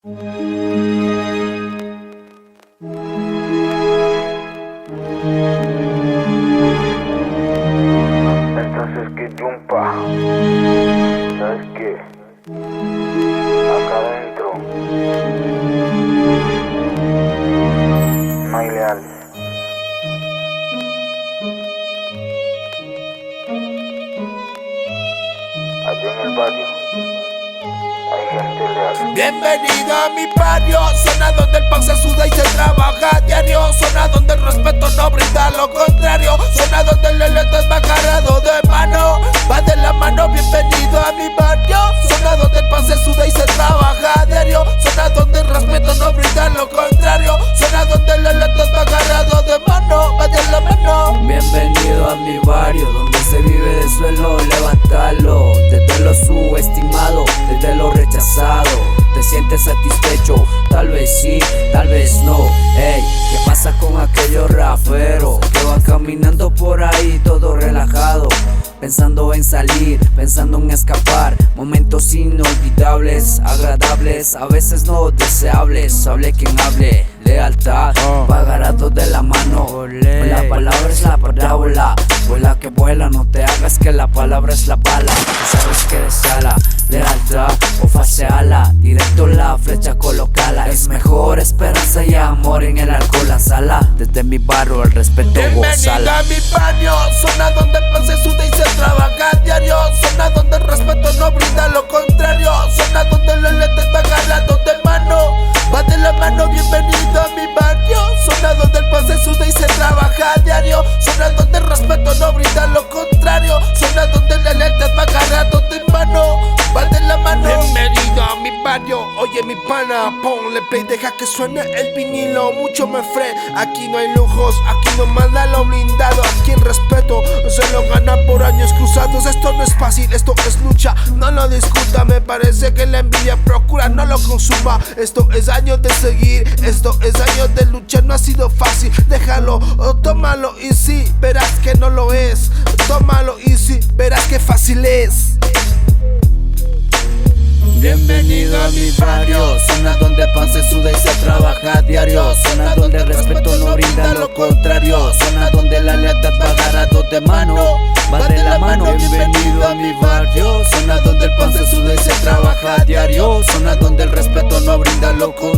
Entonces que yumpa, ¿sabes qué? Acá adentro no hay leales. Allá en el barrio hay gente leal. Bienvenido a mi barrio, zona donde el pan se suda y se trabaja diario. Zona donde el respeto no brinda lo contrario. Zona donde el lealtad es agarrado de mano, va de la mano. Bienvenido a mi barrio, zona donde el pan se suda y se trabaja diario. Zona donde el respeto no brinda lo contrario. Zona donde el lealtad es agarrado de mano, va de la mano. Bienvenido a mi barrio, donde se vive de suelo, levántalo. Desde lo subestimado, desde lo rechazado, te sientes satisfecho, tal vez sí, tal vez no. Ey, ¿qué pasa con aquellos raperos que van caminando por ahí todo relajado? Pensando en salir, pensando en escapar. Momentos inolvidables, agradables, a veces no deseables. Hable quien hable, lealtad, agarrado de la mano. La palabra es la parábola, vuela que vuela, no te hagas que la palabra es la bala. Tú sabes que desala, lealtad o falseala, directo la flecha colocala. Es mejor esperanza y amor en el alcohol, la sala. Desde mi barrio el respeto Bienvenido gozala. a mi barrio, zona donde el pan se suda y se trabaja diario. Zona donde el respeto no brinda lo contrario. Zona donde el lealtad está agarrado de mano, va de la mano. Bienvenido a mi barrio, zona donde el pan se suda y se trabaja diario. Zona donde el respeto no brinda lo contrario. Zona donde el lealtad está agarrado de mano, va de la mano. Bienvenido a mi barrio, oye mi pana, ponle play, deja que suene el vinilo, mucho me fre. Aquí no hay lujos, aquí no manda lo blindado. Aquí el respeto no se lo gana por años cruzados. Esto no es fácil, esto es lucha, no lo discuta. Me parece que la envidia procura no lo consuma. Esto es años de seguir, esto es años de lucha. No ha sido fácil, déjalo o tómalo y sí, verás que no lo es. Tómalo y sí, verás que fácil es. Bienvenido a mi barrio, zona donde el pan se suda y se trabaja diario. Zona donde el respeto no brinda lo contrario. Zona donde la lealtad va agarrado de mano, va de la mano. Bienvenido a mi barrio, zona donde el pan se suda y se trabaja diario. Zona donde el respeto no brinda lo contrario.